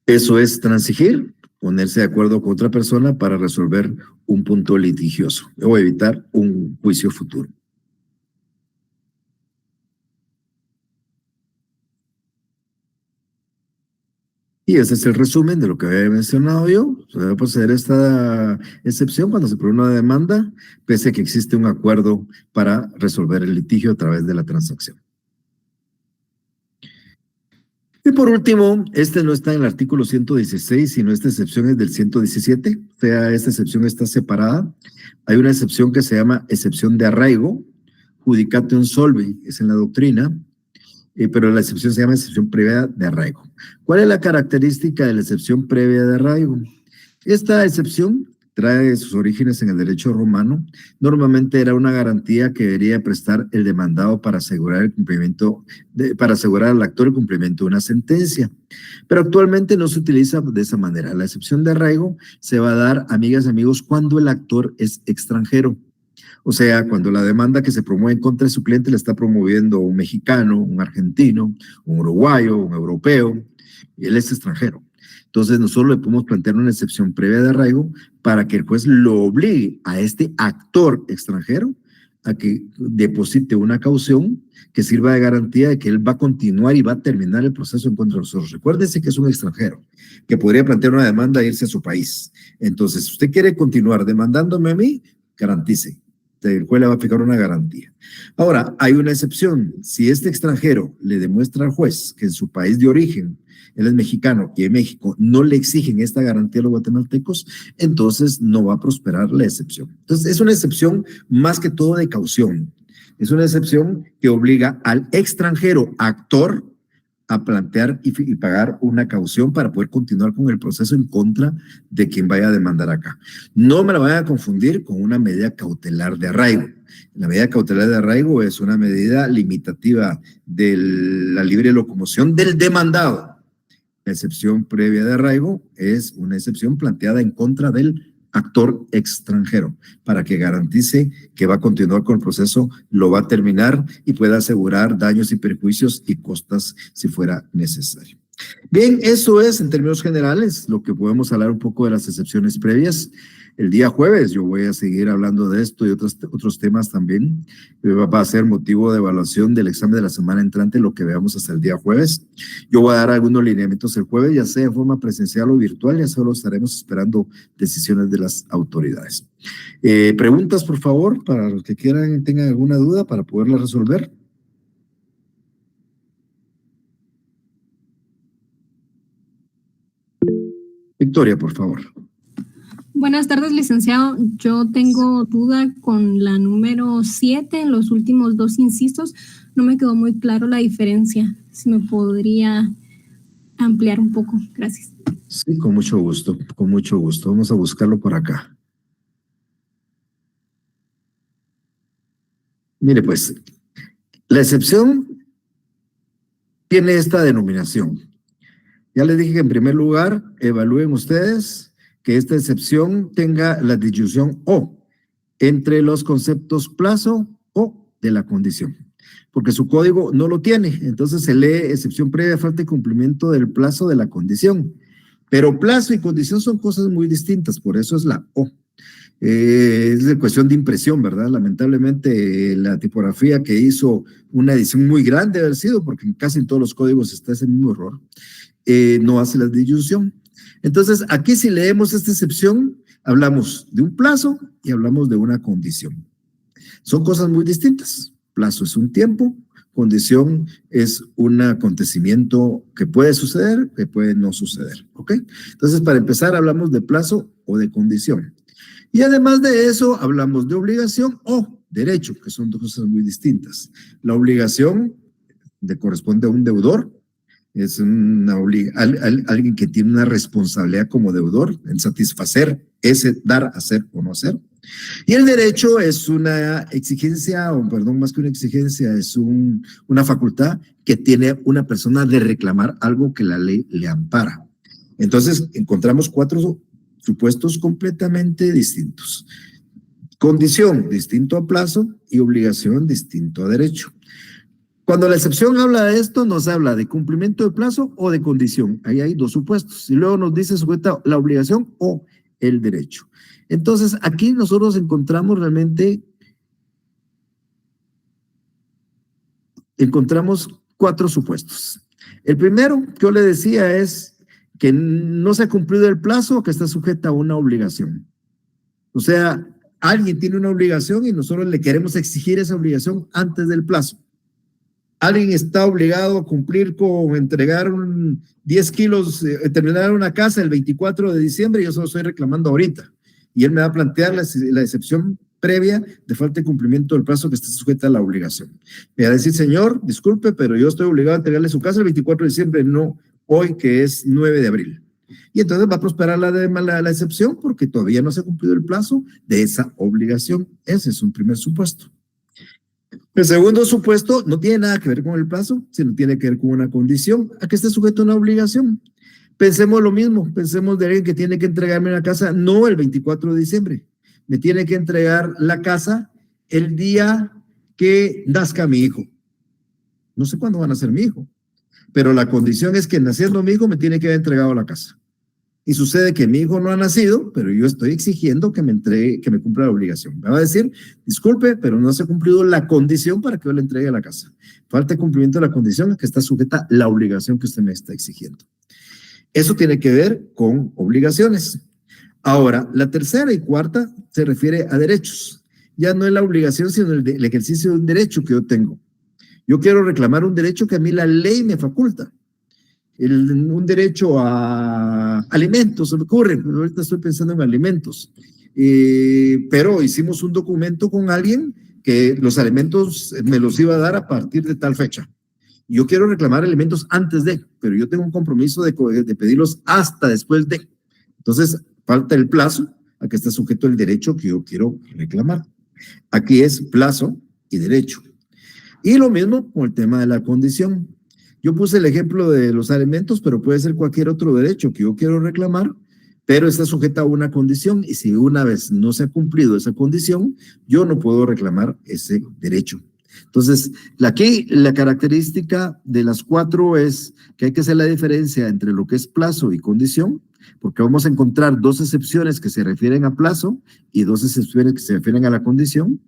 Speaker 1: Eso es transigir, ponerse de acuerdo con otra persona para resolver un punto litigioso o evitar un juicio futuro. Y ese es el resumen de lo que había mencionado yo. Se debe proceder esta excepción cuando se produce una demanda, pese a que existe un acuerdo para resolver el litigio a través de la transacción. Y por último, este no está en el artículo 116, sino esta excepción es del 117, o sea, esta excepción está separada. Hay una excepción que se llama excepción de arraigo, judicatio solvi, es en la doctrina, pero la excepción se llama excepción previa de arraigo. ¿Cuál es la característica de la excepción previa de arraigo? Esta excepción trae sus orígenes en el derecho romano. Normalmente era una garantía que debería prestar el demandado para asegurar el cumplimiento, para asegurar al actor el cumplimiento de una sentencia. Pero actualmente no se utiliza de esa manera. La excepción de arraigo se va a dar, amigas y amigos, cuando el actor es extranjero. O sea, cuando la demanda que se promueve en contra de su cliente la está promoviendo un mexicano, un argentino, un uruguayo, un europeo, y él es extranjero. Entonces nosotros le podemos plantear una excepción previa de arraigo para que el juez lo obligue a este actor extranjero a que deposite una caución que sirva de garantía de que él va a continuar y va a terminar el proceso en contra de nosotros. Recuérdense que es un extranjero que podría plantear una demanda e irse a su país. Entonces, si usted quiere continuar demandándome a mí, garantice. El juez le va a aplicar una garantía. Ahora, hay una excepción. Si este extranjero le demuestra al juez que en su país de origen él es mexicano y en México no le exigen esta garantía a los guatemaltecos, entonces no va a prosperar la excepción. Entonces, es una excepción más que todo de caución. Es una excepción que obliga al extranjero actor a plantear y pagar una caución para poder continuar con el proceso en contra de quien vaya a demandar acá. No me la vayan a confundir con una medida cautelar de arraigo. La medida cautelar de arraigo es una medida limitativa de la libre locomoción del demandado. La excepción previa de arraigo es una excepción planteada en contra del actor extranjero para que garantice que va a continuar con el proceso, lo va a terminar y pueda asegurar daños y perjuicios y costas si fuera necesario. Bien, eso es en términos generales lo que podemos hablar un poco de las excepciones previas. El día jueves yo voy a seguir hablando de esto y otros temas también. Va a ser motivo de evaluación del examen de la semana entrante, lo que veamos hasta el día jueves. Yo voy a dar algunos lineamientos el jueves, ya sea en forma presencial o virtual, ya solo estaremos esperando decisiones de las autoridades. Preguntas, por favor, para los que quieran, tengan alguna duda para poderla resolver. Victoria, por favor.
Speaker 2: Buenas tardes, licenciado. Yo tengo duda con la número 7, en los últimos dos incisos. No me quedó muy claro la diferencia. Si me podría ampliar un poco. Gracias.
Speaker 1: Sí, con mucho gusto, con mucho gusto. Vamos a buscarlo por acá. Mire, pues, la excepción tiene esta denominación. Ya les dije que en primer lugar, evalúen ustedes que esta excepción tenga la disyunción o entre los conceptos plazo o de la condición, porque su código no lo tiene. Entonces se lee excepción previa, falta de cumplimiento del plazo de la condición. Pero plazo y condición son cosas muy distintas, por eso es la O. Es de cuestión de impresión, ¿verdad? Lamentablemente la tipografía que hizo una edición muy grande haber sido, porque casi en todos los códigos está ese mismo error, no hace la disyunción. Entonces, aquí si leemos esta excepción, hablamos de un plazo y hablamos de una condición. Son cosas muy distintas. Plazo es un tiempo, condición es un acontecimiento que puede suceder, que puede no suceder, ¿ok? Entonces, para empezar, hablamos de plazo o de condición. Y además de eso, hablamos de obligación o derecho, que son dos cosas muy distintas. La obligación corresponde a un deudor, es alguien que tiene una responsabilidad como deudor en satisfacer ese dar, hacer o no hacer. Y el derecho es una exigencia, o perdón, más que una exigencia, es una facultad que tiene una persona de reclamar algo que la ley le ampara. Entonces, encontramos cuatro supuestos completamente distintos. Condición, distinto a plazo, y obligación, distinto a derecho. Cuando la excepción habla de esto, nos habla de cumplimiento de plazo o de condición. Ahí hay dos supuestos. Y luego nos dice sujeta la obligación o el derecho. Entonces, aquí nosotros encontramos cuatro supuestos. El primero que yo le decía es que no se ha cumplido el plazo o que está sujeta a una obligación. O sea, alguien tiene una obligación y nosotros le queremos exigir esa obligación antes del plazo. Alguien está obligado a cumplir con entregar 10 kilos, terminar una casa el 24 de diciembre y yo solo estoy reclamando ahorita. Y él me va a plantear la excepción previa de falta de cumplimiento del plazo que está sujeta a la obligación. Me va a decir, señor, disculpe, pero yo estoy obligado a entregarle su casa el 24 de diciembre, no hoy que es 9 de abril. Y entonces va a prosperar la excepción porque todavía no se ha cumplido el plazo de esa obligación. Ese es un primer supuesto. El segundo supuesto no tiene nada que ver con el plazo, sino tiene que ver con una condición a que esté sujeto a una obligación. Pensemos lo mismo, pensemos de alguien que tiene que entregarme una casa, no el 24 de diciembre, me tiene que entregar la casa el día que nazca mi hijo. No sé cuándo van a nacer mi hijo, pero la condición es que naciendo mi hijo me tiene que haber entregado la casa. Y sucede que mi hijo no ha nacido, pero yo estoy exigiendo que me entregue, que me cumpla la obligación. Me va a decir, disculpe, pero no se ha cumplido la condición para que yo le entregue la casa. Falta el cumplimiento de la condición a que está sujeta la obligación que usted me está exigiendo. Eso tiene que ver con obligaciones. Ahora, la tercera y cuarta se refiere a derechos. Ya no es la obligación, sino el ejercicio de un derecho que yo tengo. Yo quiero reclamar un derecho que a mí la ley me faculta. Un derecho a alimentos, se me ocurre, ahorita estoy pensando en alimentos, pero hicimos un documento con alguien que los alimentos me los iba a dar a partir de tal fecha. Yo quiero reclamar alimentos antes de, pero yo tengo un compromiso de pedirlos hasta después de. Entonces, falta el plazo a que esté sujeto el derecho que yo quiero reclamar. Aquí es plazo y derecho. Y lo mismo con el tema de la condición. Yo puse el ejemplo de los alimentos, pero puede ser cualquier otro derecho que yo quiero reclamar, pero está sujeta a una condición y si una vez no se ha cumplido esa condición, yo no puedo reclamar ese derecho. Entonces, aquí la característica de las 4 es que hay que hacer la diferencia entre lo que es plazo y condición, porque vamos a encontrar 2 excepciones que se refieren a plazo y 2 excepciones que se refieren a la condición,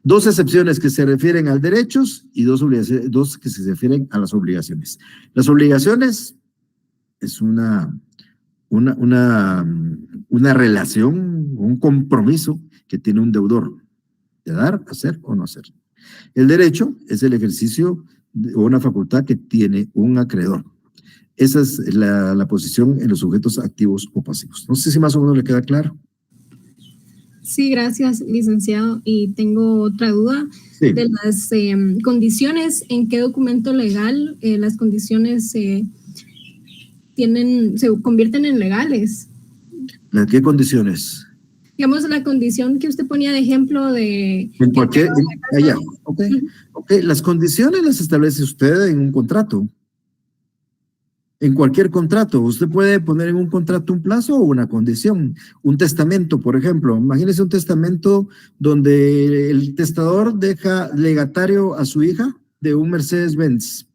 Speaker 1: 2 excepciones que se refieren a derechos y 2 que se refieren a las obligaciones. Las obligaciones es una relación, un compromiso que tiene un deudor de dar, hacer o no hacer. El derecho es el ejercicio o una facultad que tiene un acreedor. Esa es la posición en los sujetos activos o pasivos. No sé si más o menos le queda claro.
Speaker 2: Sí, gracias, licenciado. Y tengo otra duda de las condiciones. ¿En qué documento legal las condiciones se convierten en legales?
Speaker 1: ¿En qué condiciones?
Speaker 2: Digamos, la condición que usted ponía de ejemplo de...
Speaker 1: En cualquier... Okay. Las condiciones las establece usted en un contrato. En cualquier contrato. Usted puede poner en un contrato un plazo o una condición. Un testamento, por ejemplo. Imagínese un testamento donde el testador deja legatario a su hija de un Mercedes-Benz.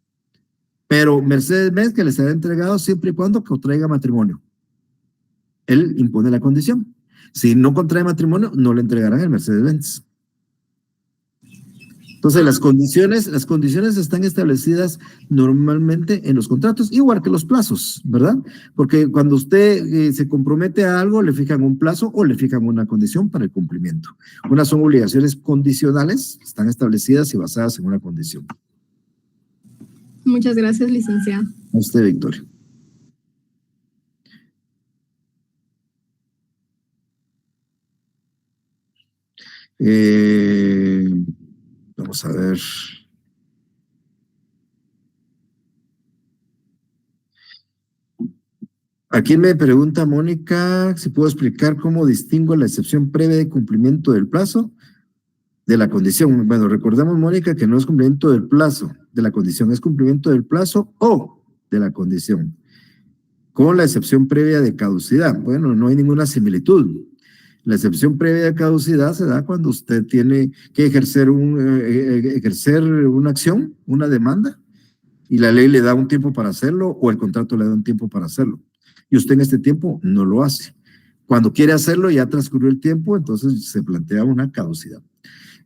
Speaker 1: Pero Mercedes-Benz que le será entregado siempre y cuando contraiga matrimonio. Él impone la condición. Si no contrae matrimonio, no le entregarán el Mercedes-Benz. Entonces, las condiciones están establecidas normalmente en los contratos, igual que los plazos, ¿verdad? Porque cuando usted se compromete a algo, le fijan un plazo o le fijan una condición para el cumplimiento. Unas son obligaciones condicionales, están establecidas y basadas en una condición.
Speaker 2: Muchas gracias, licenciado.
Speaker 1: A usted, Victoria. Vamos a ver. Aquí me pregunta Mónica si puedo explicar cómo distingo la excepción previa de cumplimiento del plazo de la condición. Bueno, recordemos, Mónica, que no es cumplimiento del plazo de la condición, es cumplimiento del plazo o de la condición. Con la excepción previa de caducidad. Bueno, no hay ninguna similitud. La excepción previa de caducidad se da cuando usted tiene que ejercer una acción, una demanda, y la ley le da un tiempo para hacerlo o el contrato le da un tiempo para hacerlo. Y usted en este tiempo no lo hace. Cuando quiere hacerlo ya transcurrió el tiempo, entonces se plantea una caducidad.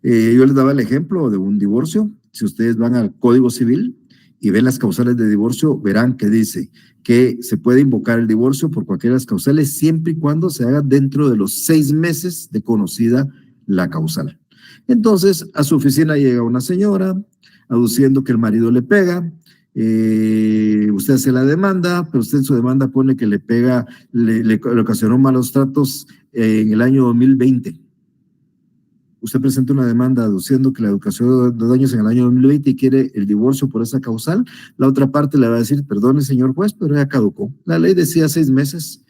Speaker 1: Yo les daba el ejemplo de un divorcio. Si ustedes van al Código Civil y ven las causales de divorcio, verán que dice que se puede invocar el divorcio por cualquiera de las causales siempre y cuando se haga dentro de los 6 meses de conocida la causal. Entonces, a su oficina llega una señora aduciendo que el marido le pega. Usted hace la demanda, pero usted en su demanda pone que le pega, le ocasionó malos tratos en el año 2020. Usted presenta una demanda aduciendo que la educación de daños en el año 2020 y quiere el divorcio por esa causal. La otra parte le va a decir, perdone señor juez, pero ya caducó. La ley decía 6 meses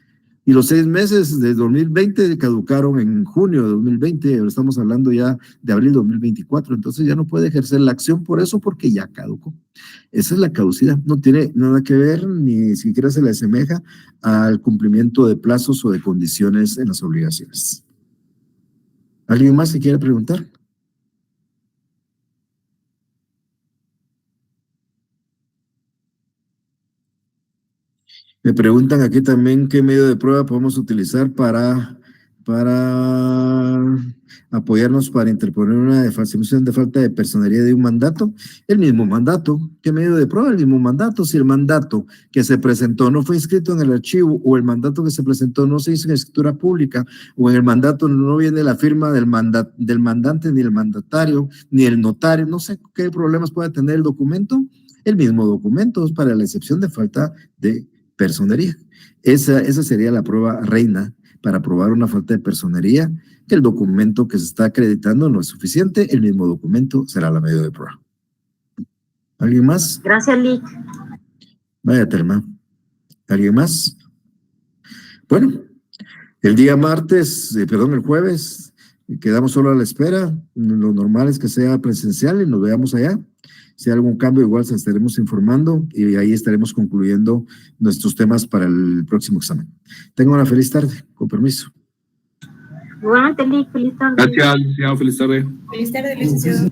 Speaker 1: y los 6 meses de 2020 caducaron en junio de 2020, ahora estamos hablando ya de abril de 2024, entonces ya no puede ejercer la acción por eso porque ya caducó. Esa es la caducidad, no tiene nada que ver, ni siquiera se le asemeja al cumplimiento de plazos o de condiciones en las obligaciones. ¿Alguien más se quiere preguntar? Me preguntan aquí también qué medio de prueba podemos utilizar para apoyarnos para interponer una defacción de falta de personería de un mandato. El mismo mandato. ¿Qué medio de prueba? El mismo mandato. Si el mandato que se presentó no fue inscrito en el archivo o el mandato que se presentó no se hizo en escritura pública o en el mandato no viene la firma del mandante ni el mandatario ni el notario, no sé qué problemas puede tener el documento. El mismo documento es para la excepción de falta de personería. Esa sería la prueba reina para probar una falta de personería, que el documento que se está acreditando no es suficiente, el mismo documento será la medio de prueba. ¿Alguien más?
Speaker 3: Gracias, Lic.
Speaker 1: Vaya, Telma. ¿Alguien más? Bueno, el jueves, quedamos solo a la espera. Lo normal es que sea presencial y nos veamos allá. Si hay algún cambio, igual se estaremos informando y ahí estaremos concluyendo nuestros temas para el próximo examen. Tengan una feliz tarde, con permiso.
Speaker 3: Igualmente, Lick, feliz tarde.
Speaker 4: Gracias, licenciado. Feliz tarde.
Speaker 5: Feliz tarde, licenciado.